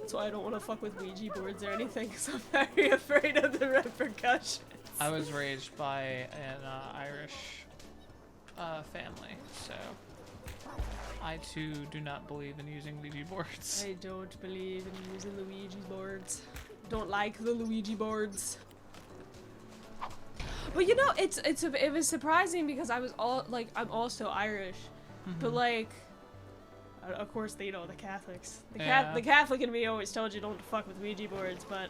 That's why I don't want to fuck with Ouija boards or anything, because I'm very afraid of the repercussions. I was raised by an Irish family, so I too do not believe in using Ouija boards. I don't believe in using the Ouija boards. Don't like the Luigi boards. But you know, it was surprising because I was I'm also Irish, but like, of course they know the Catholics. The Catholic in me always told you don't fuck with Ouija boards, but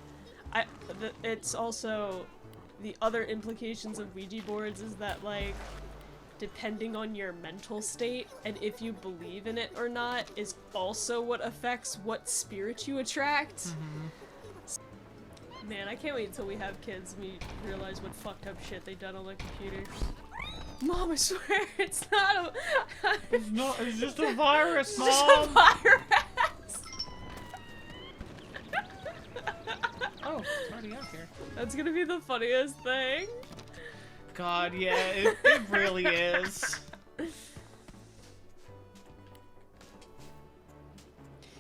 it's also the other implications of Ouija boards is that like, depending on your mental state and if you believe in it or not is also what affects what spirit you attract. Man, I can't wait until we have kids and we realize what fucked up shit they've done on the computers. Mom, I swear, it's not a... it's just a virus, Mom! It's just a virus! Oh, it's already out here. That's gonna be the funniest thing. God, yeah, it really is.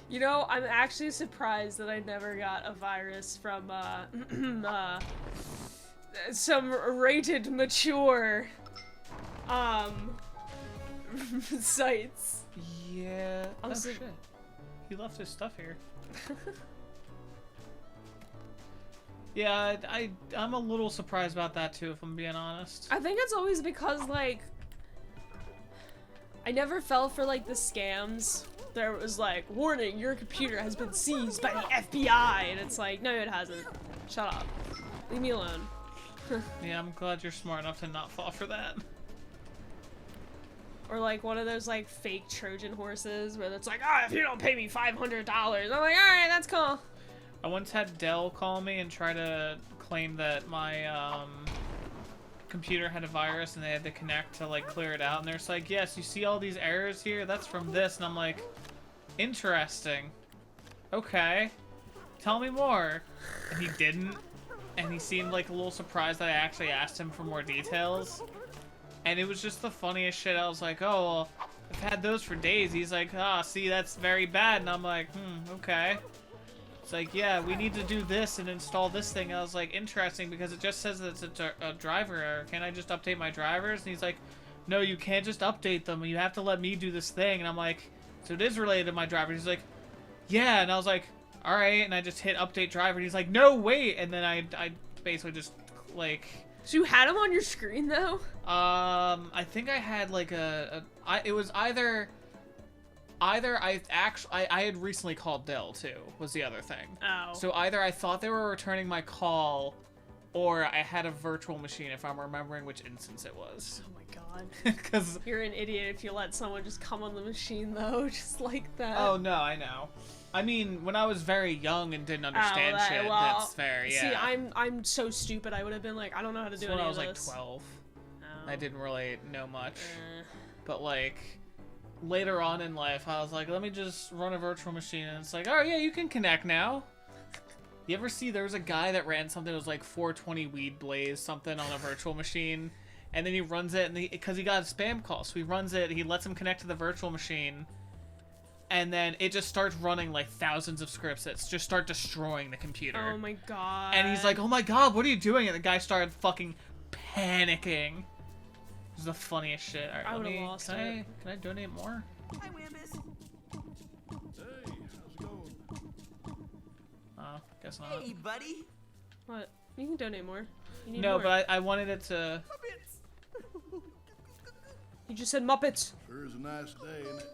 You know, I'm actually surprised that I never got a virus from, some rated mature, sites. Yeah. Oh, shit. He left his stuff here. Yeah, I'm a little surprised about that too, if I'm being honest. I think it's always because, like, I never fell for, like, the scams. There was like, warning, your computer has been seized by the FBI, and it's like, no, it hasn't. Shut up. Leave me alone. Yeah, I'm glad you're smart enough to not fall for that. Or like one of those like fake Trojan horses where it's like, oh, if you don't pay me $500, I'm like, alright, that's cool. I once had Dell call me and try to claim that my computer had a virus and they had to connect to like clear it out, and they're just like, yes, you see all these errors here? That's from this. And I'm like, interesting. Okay. Tell me more. And he didn't. And he seemed like a little surprised that I actually asked him for more details. And it was just the funniest shit. I was like, oh, well, I've had those for days. He's like, ah, see, that's very bad. And I'm like, okay. It's like, yeah, we need to do this and install this thing. And I was like, interesting, because it just says that it's a driver error. Can't I just update my drivers? And he's like, no, you can't just update them. You have to let me do this thing. And I'm like, so it is related to my drivers. He's like, yeah. And I was like, all right. And I just hit update driver. And he's like, no, wait. And then I basically just, like... So you had him on your screen, though? I think I had, like, it was either I had recently called Dell, too, was the other thing. Oh. So either I thought they were returning my call, or I had a virtual machine, if I'm remembering which instance it was. Oh my god. Because... You're an idiot if you let someone just come on the machine, though, just like that. Oh, no, I know. I mean, when I was very young and didn't understand shit, that's fair, yeah. See, I'm so stupid, I would have been like, I don't know how to do any of this. When I was like 12. Oh. I didn't really know much. But like, later on in life, I was like, let me just run a virtual machine, and it's like, oh yeah, you can connect now. You ever see, there was a guy that ran something that was like 420 Weed Blaze something on a virtual machine, and then he runs it, and because he got a spam call, so he runs it, he lets him connect to the virtual machine, and then it just starts running like thousands of scripts that just start destroying the computer. Oh my god. And he's like, oh my god, what are you doing? And the guy started fucking panicking. It was the funniest shit. All right, I would have lost it. Can I donate more? Hi, Wambus. Hey, how's it going? Oh, guess not. Hey, buddy. What? You can donate more. You need No, more. but I wanted it to... You just said Muppets. Sure is a nice day, isn't it?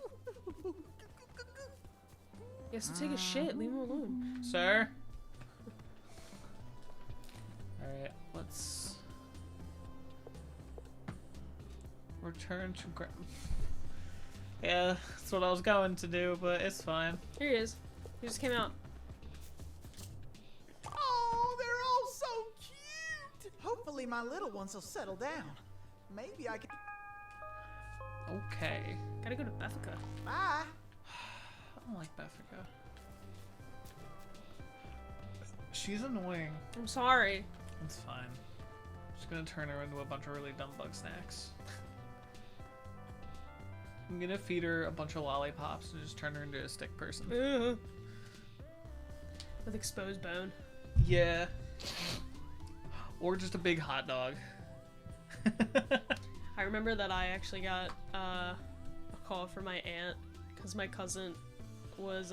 Yes, to take a shit. Leave him alone. Sir? Alright, let's... Return to Yeah, that's what I was going to do, but it's fine. Here he is. He just came out. Oh, they're all so cute. Hopefully my little ones will settle down. Maybe I can... Okay. Gotta go to Beffica. Bye. I don't like Beffica. She's annoying. I'm sorry. It's fine. Just gonna turn her into a bunch of really dumb Bugsnax. I'm gonna feed her a bunch of lollipops and just turn her into a stick person. With exposed bone. Yeah. Or just a big hot dog. I remember that I actually got a call from my aunt because my cousin was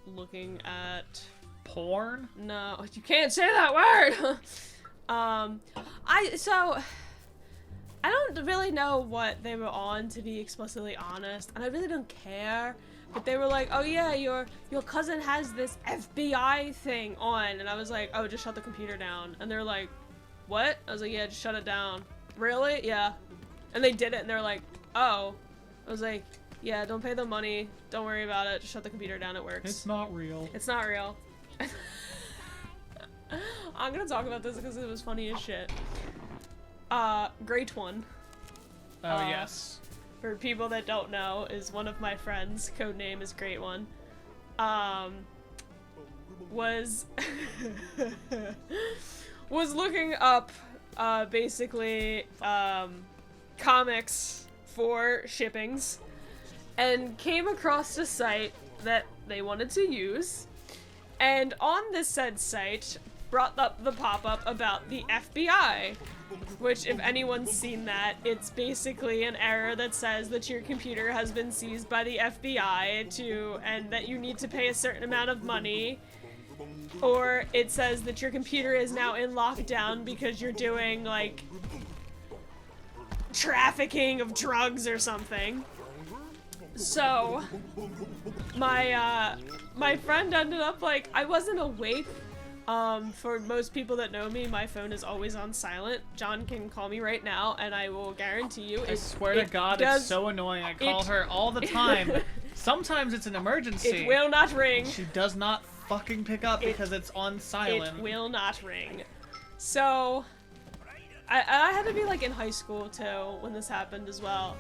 looking at Porn? no, you can't say that word. I don't really know what they were on, to be explicitly honest, and I really don't care. But they were like, "Oh yeah, your cousin has this FBI thing on," and I was like, "Oh, just shut the computer down." And they're like, "What?" I was like, "Yeah, just shut it down." Really? Yeah. And they did it, and they're like, "Oh." I was like, "Yeah, don't pay the money. Don't worry about it. Just shut the computer down. It works." It's not real. It's not real. I'm gonna talk about this because it was funny as shit. Great One. Oh, yes. For people that don't know, is one of my friends. Codename is Great One. Was was looking up basically comics for shippings and came across a site that they wanted to use, and on this said site brought up the pop-up about the FBI, which, if anyone's seen that, it's basically an error that says that your computer has been seized by the FBI and that you need to pay a certain amount of money, or it says that your computer is now in lockdown because you're doing, like, trafficking of drugs or something. So, my friend ended up, like, I wasn't awake. For most people that know me, my phone is always on silent. John can call me right now, and I will guarantee you. I swear to God, it's so annoying. I call her all the time. Sometimes it's an emergency. It will not ring. She does not fucking pick up because it's on silent. It will not ring. So, I had to be, like, in high school, too, when this happened as well.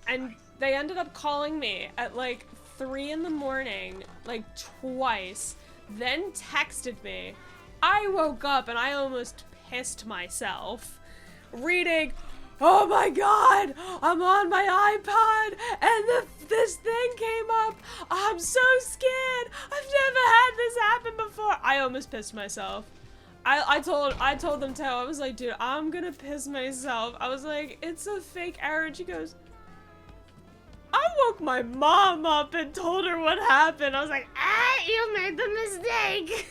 And they ended up calling me at, like, 3 in the morning, like, twice. Then texted me. I woke up and I almost pissed myself reading, "Oh my god, I'm on my iPod and this thing came up. I'm so scared. I've never had this happen before." I almost pissed myself. I told them too. I was like, "Dude, I'm gonna piss myself." I was like, "It's a fake error." And she goes, "I woke my mom up and told her what happened." I was like, you made the mistake.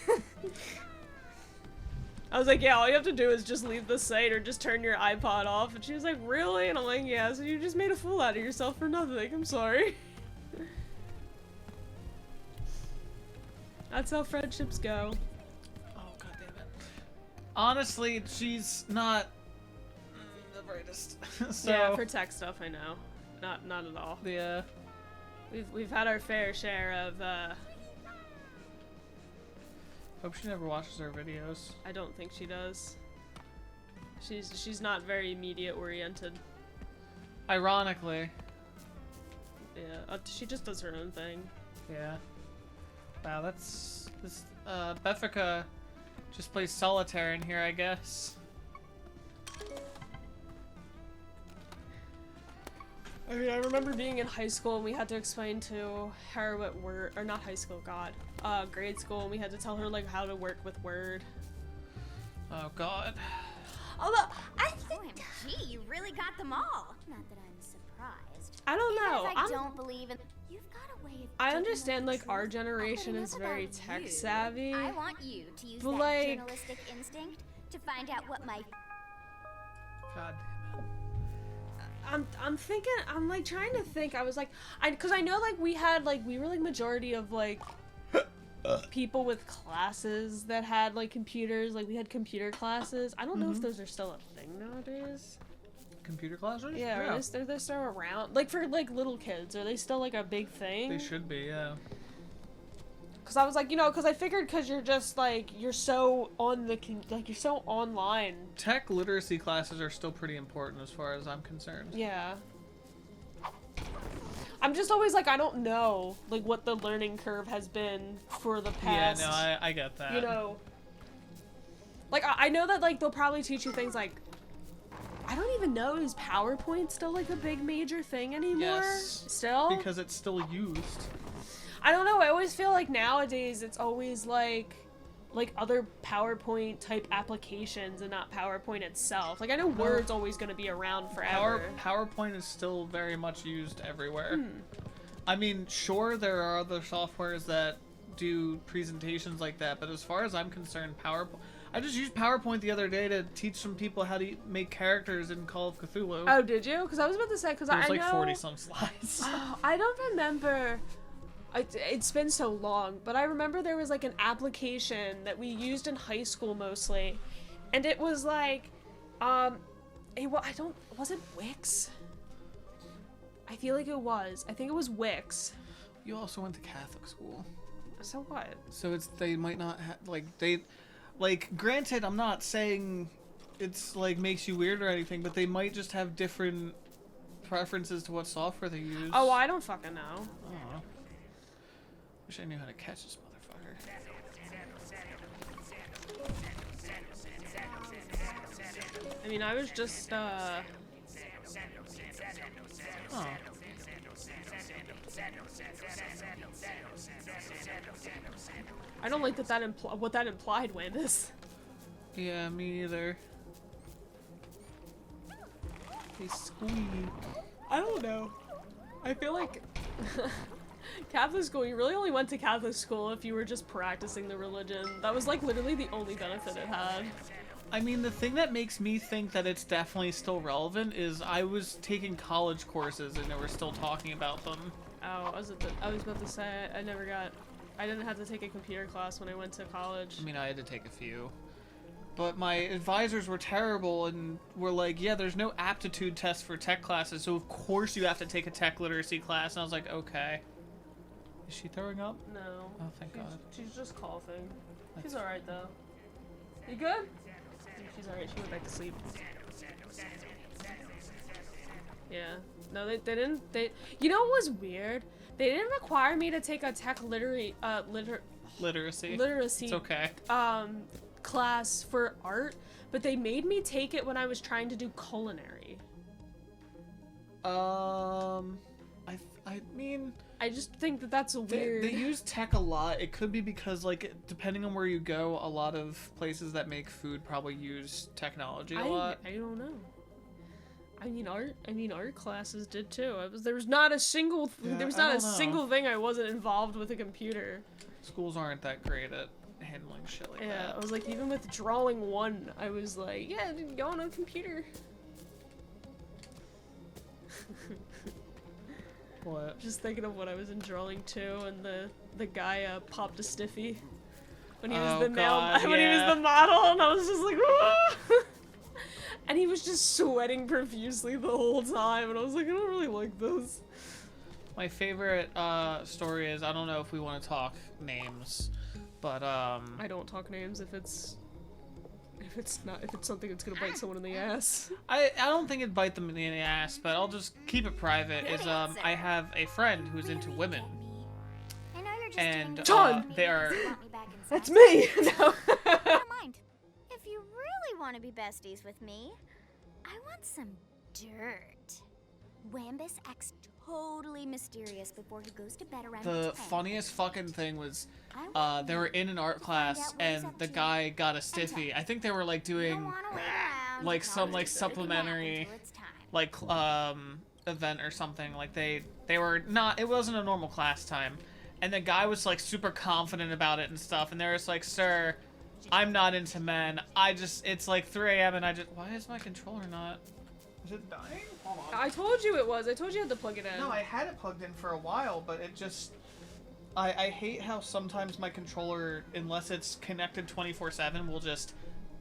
I was like, "Yeah, all you have to do is just leave the site or just turn your iPod off." And she was like, "Really?" And I'm like, "Yeah, so you just made a fool out of yourself for nothing. I'm sorry." That's how friendships go. Oh, god damn it. Honestly, she's not the brightest. So, yeah, for tech stuff, I know. Not at all. Yeah. We've had our fair share of Hope she never watches our videos. I don't think she does. She's not very media oriented. Ironically. Yeah, she just does her own thing. Yeah. Wow, this Beffica just plays solitaire in here, I guess. I mean, I remember being in high school and we had to explain to her what Word, or not high school, God, grade school, and we had to tell her, like, how to work with Word. Oh god. Although, I think... OMG, you really got them all. Not that I'm surprised. I don't know. I don't believe in... You've got a way of... I understand, like, our generation is very tech savvy. I want you to use but, that like, journalistic instinct to find out what my... God damn it. I'm thinking, I'm, like, trying to think. I was like, because I know, like, we were, like, majority of, like, people with classes that had, like, computers. Like, we had computer classes. I don't know if those are still a thing nowadays. Computer classes? Yeah, are they still around? Like, for, like, little kids, are they still, like, a big thing? They should be, yeah. Because I was like, you know, because I figured because you're just, like, you're so on the, you're so online. Tech literacy classes are still pretty important as far as I'm concerned. Yeah. I'm just always like, I don't know, like, what the learning curve has been for the past. Yeah, no, I get that. You know. Like, I know that, like, they'll probably teach you things like, I don't even know, is PowerPoint still, like, a big major thing anymore? Yes. Still? Because it's still used. I don't know, I always feel like nowadays it's always like, like other PowerPoint type applications and not PowerPoint itself. Like I know Word's always going to be around forever. PowerPoint is still very much used everywhere. I mean, sure, there are other softwares that do presentations like that, but as far as I'm concerned, PowerPoint. I just used PowerPoint the other day to teach some people how to make characters in Call of Cthulhu. Oh, did you? Because I was about to say, because I know... It was like 40-some slides. Oh, I don't remember... It's been so long, but I remember there was like an application that we used in high school mostly, and it was like, was it Wix? I feel like it was. I think it was Wix. You also went to Catholic school. So what? So they might not have, granted, I'm not saying it's like makes you weird or anything, but they might just have different preferences to what software they use. Oh, I don't fucking know. I don't know. Wish I knew how to catch this motherfucker. I mean, I was just, Oh. I don't like what that implied, Wandis. Yeah, me either. They squeak. I don't know. I feel like Catholic school, you really only went to Catholic school if you were just practicing the religion. That was like literally the only benefit it had. I mean, the thing that makes me think that it's definitely still relevant is I was taking college courses and they were still talking about them. Oh, I was about to say, I didn't have to take a computer class when I went to college. I mean, I had to take a few. But my advisors were terrible and were like, yeah, there's no aptitude test for tech classes, so of course you have to take a tech literacy class. And I was like, okay. Is she throwing up? No. Oh, thank God. She's just coughing. She's alright, though. You good? She's alright. She went back to sleep. Yeah. No, they didn't. You know what was weird? They didn't require me to take a tech literacy. It's okay. Class for art, but they made me take it when I was trying to do culinary. I mean, I just think that that's weird. They use tech a lot. It could be because, like, depending on where you go, a lot of places that make food probably use technology a lot. I don't know. I mean, art classes did too. There was not a single thing I wasn't involved with a computer. Schools aren't that great at handling shit like that. Yeah, I was like, even with drawing 1, I was like, yeah, dude, go on a computer. What? Just thinking of what I was in drawing 2, and the guy popped a stiffy when he was He was the model, and I was just like, whoa! And he was just sweating profusely the whole time, and I was like, I don't really like this. My favorite story is, I don't know if we want to talk names, but I don't talk names if it's something that's gonna bite someone in the ass. I don't think it'd bite them in the ass, but I'll just keep it private. I have a friend who's into women, I know you're just and John! they are. That's me. No. Never mind. If you really want to be besties with me, I want some dirt. Wambus acts totally mysterious before he goes to bed around The 10. funniest fucking thing was, they were in an art class and the guy got a stiffy. I think they were like doing like some like supplementary like event or something. Like they were not. It wasn't a normal class time, and the guy was like super confident about it and stuff. And they're just like, "Sir, I'm not into men. It's like 3 a.m. and why is my controller not? Is it dying? Hold on. I told you it was. I told you I had to plug it in. No, I had it plugged in for a while, but it just... I hate how sometimes my controller, unless it's connected 24/7, will just,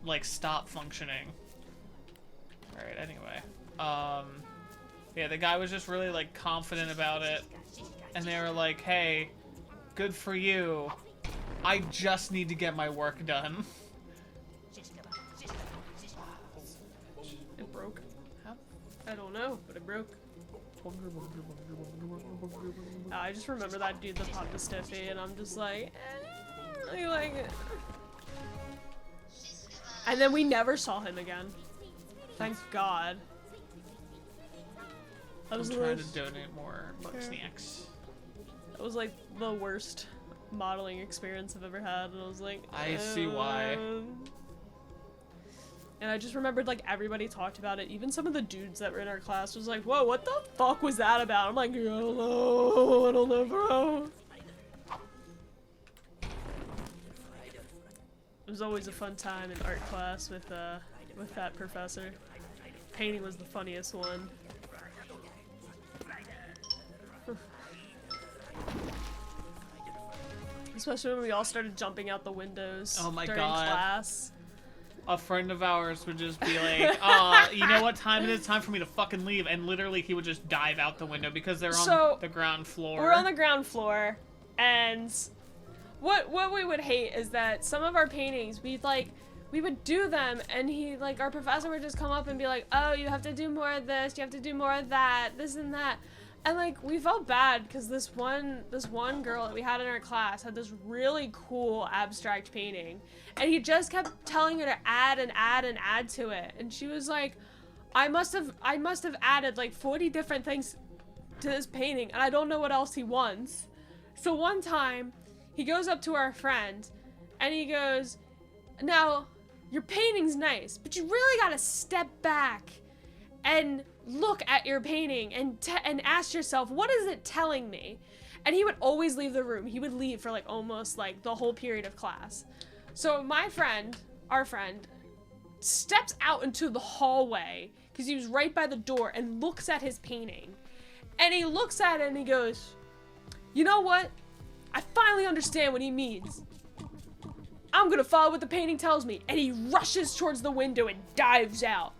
like, stop functioning. Alright, anyway. Yeah, the guy was just really, like, confident about it. And they were like, hey, good for you. I just need to get my work done. It broke. I don't know, but it broke. I just remember that dude that popped the stiffy, and I'm just like, I like it. And then we never saw him again. Thank God. That was I'm trying to donate more Bugsnax. That was like the worst modeling experience I've ever had, and I was like, I see why. And I just remembered, like, everybody talked about it. Even some of the dudes that were in our class was like, whoa, what the fuck was that about? I'm like, I don't know, bro. It was always a fun time in art class with that professor. Painting was the funniest one. Especially when we all started jumping out the windows during class. A friend of ours would just be like, you know what time it is? Time for me to fucking leave. And literally he would just dive out the window because they're on the ground floor. We're on the ground floor, and what we would hate is that some of our paintings, we would do them, and our professor would just come up and be like, oh, you have to do more of this, you have to do more of that, this and that. And like, we felt bad because this one girl that we had in our class had this really cool abstract painting, and he just kept telling her to add and add and add to it. And she was like, I must have added like 40 different things to this painting, and I don't know what else he wants. So one time, he goes up to our friend, and he goes, now, your painting's nice, but you really gotta step back and look at your painting and ask yourself, what is it telling me? And he would always leave the room. He would leave for like almost like the whole period of class. So our friend, steps out into the hallway because he was right by the door and looks at his painting. And he looks at it and he goes, you know what? I finally understand what he means. I'm gonna follow what the painting tells me. And he rushes towards the window and dives out.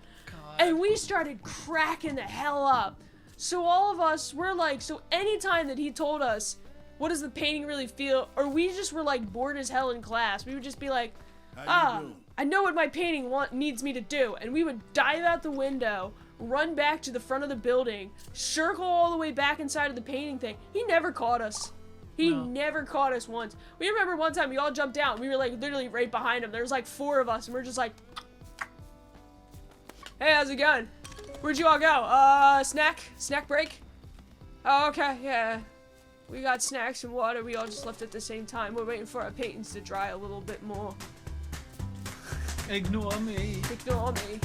And we started cracking the hell up. So all of us were like, so anytime that he told us, what does the painting really feel? Or we just were like bored as hell in class. We would just be like, I know what my painting needs me to do. And we would dive out the window, run back to the front of the building, circle all the way back inside of the painting thing. He never caught us. He never caught us once. We remember one time we all jumped out and we were like literally right behind him. There was like 4 of us and we're just like, hey, how's it going? Where'd you all go? Snack break? Oh, okay, yeah. We got snacks and water. We all just left at the same time. We're waiting for our paintings to dry a little bit more. Ignore me. Ignore me.